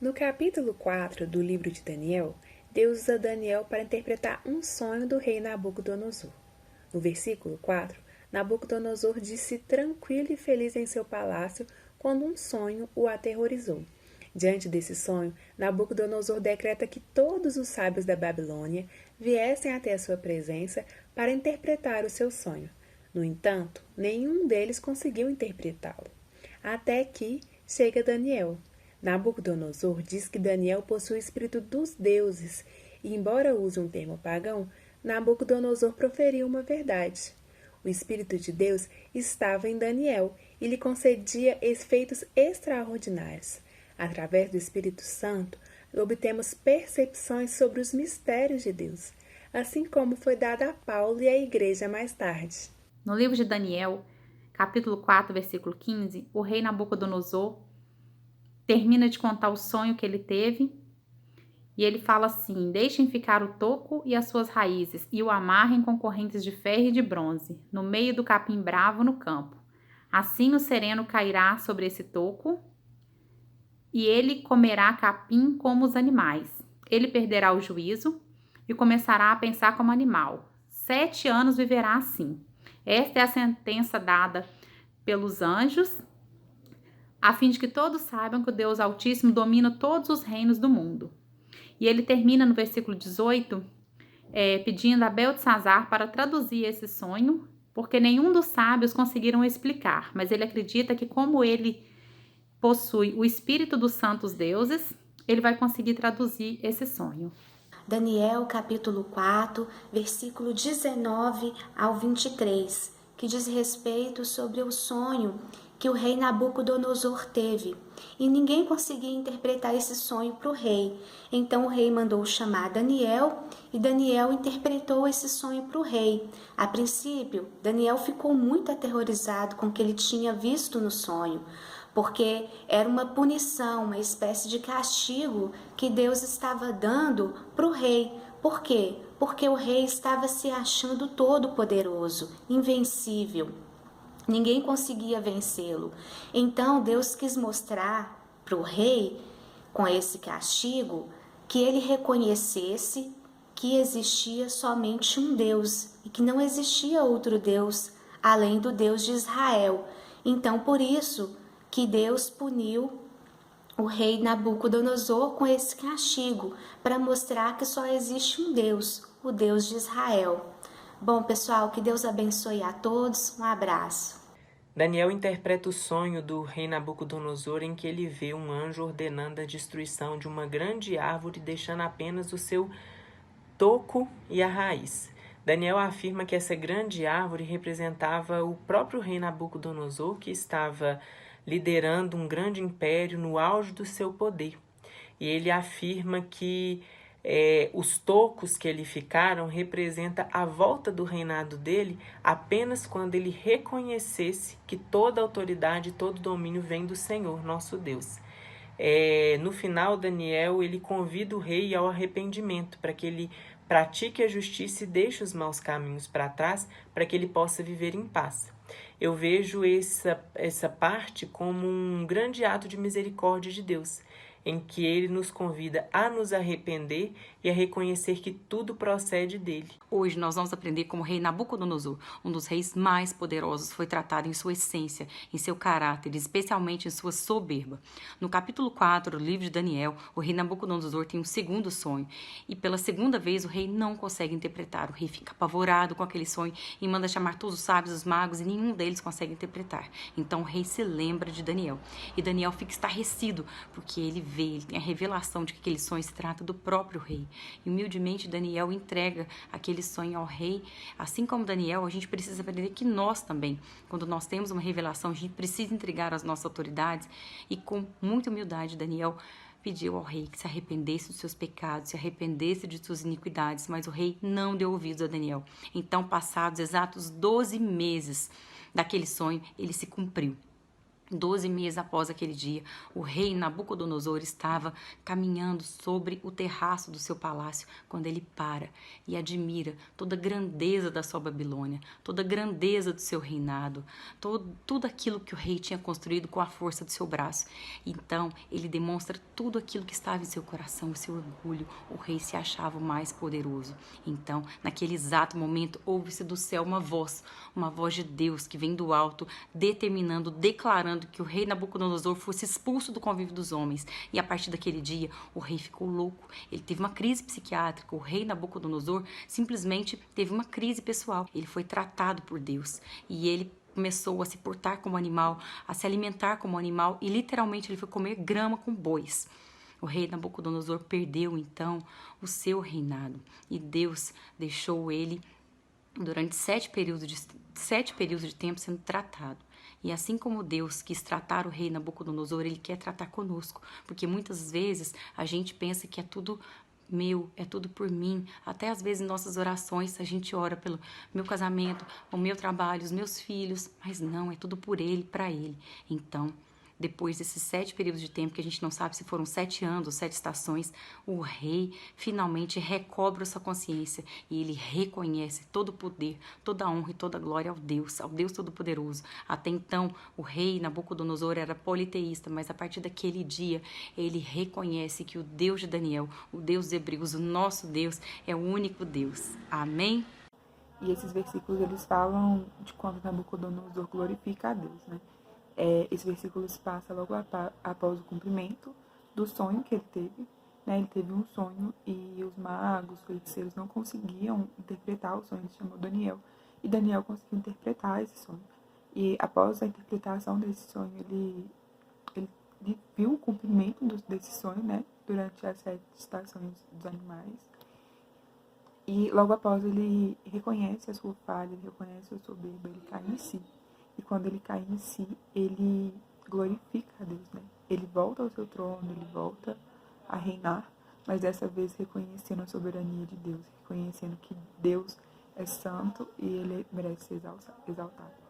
No capítulo 4 do livro de Daniel, Deus usa Daniel para interpretar um sonho do rei Nabucodonosor. No versículo 4, Nabucodonosor disse tranquilo e feliz em seu palácio quando um sonho o aterrorizou. Diante desse sonho, Nabucodonosor decreta que todos os sábios da Babilônia viessem até a sua presença para interpretar o seu sonho. No entanto, nenhum deles conseguiu interpretá-lo. Até que chega Daniel. Nabucodonosor diz que Daniel possui o espírito dos deuses e, embora use um termo pagão, Nabucodonosor proferiu uma verdade. O Espírito de Deus estava em Daniel e lhe concedia efeitos extraordinários. Através do Espírito Santo, obtemos percepções sobre os mistérios de Deus, assim como foi dada a Paulo e à igreja mais tarde. No livro de Daniel, capítulo 4, versículo 15, o rei Nabucodonosor termina de contar o sonho que ele teve e ele fala assim: deixem ficar o toco e as suas raízes e o amarrem com correntes de ferro e de bronze, no meio do capim bravo no campo. Assim o sereno cairá sobre esse toco e ele comerá capim como os animais. Ele perderá o juízo e começará a pensar como animal. 7 anos viverá assim. Esta é a sentença dada pelos anjos, a fim de que todos saibam que o Deus Altíssimo domina todos os reinos do mundo. E ele termina no versículo 18, pedindo a Beltesazar para traduzir esse sonho, porque nenhum dos sábios conseguiram explicar, mas ele acredita que como ele possui o espírito dos santos deuses, ele vai conseguir traduzir esse sonho. Daniel capítulo 4, versículo 19 ao 23, que diz respeito sobre o sonho que o rei Nabucodonosor teve. E ninguém conseguia interpretar esse sonho para o rei. Então o rei mandou chamar Daniel e Daniel interpretou esse sonho para o rei. A princípio, Daniel ficou muito aterrorizado com o que ele tinha visto no sonho, porque era uma punição, uma espécie de castigo que Deus estava dando para o rei. Por quê? Porque o rei estava se achando todo-poderoso, invencível. Ninguém conseguia vencê-lo. Então Deus quis mostrar para o rei, com esse castigo, que ele reconhecesse que existia somente um Deus e que não existia outro Deus além do Deus de Israel. Então, por isso que Deus puniu o rei Nabucodonosor com esse castigo, para mostrar que só existe um Deus, o Deus de Israel. Bom, pessoal, que Deus abençoe a todos. Um abraço. Daniel interpreta o sonho do rei Nabucodonosor em que ele vê um anjo ordenando a destruição de uma grande árvore, deixando apenas o seu toco e a raiz. Daniel afirma que essa grande árvore representava o próprio rei Nabucodonosor, que estava liderando um grande império no auge do seu poder. E ele afirma que os tocos que ele ficaram representa a volta do reinado dele apenas quando ele reconhecesse que toda autoridade e todo domínio vem do Senhor, nosso Deus. No final, Daniel ele convida o rei ao arrependimento, para que ele pratique a justiça e deixe os maus caminhos para trás, para que ele possa viver em paz. Eu vejo essa parte como um grande ato de misericórdia de Deus, em que ele nos convida a nos arrepender e a reconhecer que tudo procede dele. Hoje nós vamos aprender como o rei Nabucodonosor, um dos reis mais poderosos, foi tratado em sua essência, em seu caráter, especialmente em sua soberba. No capítulo 4 do livro de Daniel, o rei Nabucodonosor tem um segundo sonho, e pela segunda vez o rei não consegue interpretar. O rei fica apavorado com aquele sonho e manda chamar todos os sábios, os magos, e nenhum deles consegue interpretar. Então o rei se lembra de Daniel, e Daniel fica estarrecido, porque ele tem a revelação de que aquele sonho se trata do próprio rei. E humildemente Daniel entrega aquele sonho ao rei. Assim como Daniel, a gente precisa aprender que nós também, quando nós temos uma revelação, a gente precisa entregar às nossas autoridades. E com muita humildade, Daniel pediu ao rei que se arrependesse dos seus pecados, se arrependesse de suas iniquidades, mas o rei não deu ouvidos a Daniel. Então, passados exatos 12 meses daquele sonho, ele se cumpriu. 12 meses após aquele dia, o rei Nabucodonosor estava caminhando sobre o terraço do seu palácio, quando ele para e admira toda a grandeza da sua Babilônia, toda a grandeza do seu reinado, tudo aquilo que o rei tinha construído com a força do seu braço. Então, ele demonstra tudo aquilo que estava em seu coração, o seu orgulho. O rei se achava o mais poderoso. Então, naquele exato momento, ouve-se do céu uma voz de Deus que vem do alto, determinando, declarando que o rei Nabucodonosor fosse expulso do convívio dos homens. E a partir daquele dia, o rei ficou louco. Ele teve uma crise psiquiátrica. O rei Nabucodonosor simplesmente teve uma crise pessoal. Ele foi tratado por Deus e ele começou a se portar como animal, a se alimentar como animal e literalmente ele foi comer grama com bois. O rei Nabucodonosor perdeu então o seu reinado e Deus deixou ele durante 7 períodos de tempo sendo tratado. E assim como Deus quis tratar o rei Nabucodonosor, ele quer tratar conosco, porque muitas vezes a gente pensa que é tudo meu, é tudo por mim. Até às vezes em nossas orações a gente ora pelo meu casamento, o meu trabalho, os meus filhos, mas não, é tudo por ele, para ele. Então, depois desses 7 períodos de tempo, que a gente não sabe se foram 7 anos ou 7 estações, o rei finalmente recobra sua consciência e ele reconhece todo o poder, toda a honra e toda a glória ao Deus Todo-Poderoso. Até então, o rei Nabucodonosor era politeísta, mas a partir daquele dia, ele reconhece que o Deus de Daniel, o Deus dos Hebreus, o nosso Deus, é o único Deus. Amém? E esses versículos, eles falam de quando Nabucodonosor glorifica a Deus, né? Esse versículo se passa logo após o cumprimento do sonho que ele teve, né? Ele teve um sonho e os magos, os feiticeiros não conseguiam interpretar o sonho, ele chamou Daniel, e Daniel conseguiu interpretar esse sonho. E após a interpretação desse sonho, ele viu o cumprimento desse sonho, né? Durante as 7 estações dos animais. E logo após ele reconhece a sua falha, ele reconhece a sua soberba, ele cai em si. E quando ele cai em si, ele glorifica a Deus, né? Ele volta ao seu trono, ele volta a reinar, mas dessa vez reconhecendo a soberania de Deus, reconhecendo que Deus é santo e ele merece ser exaltado.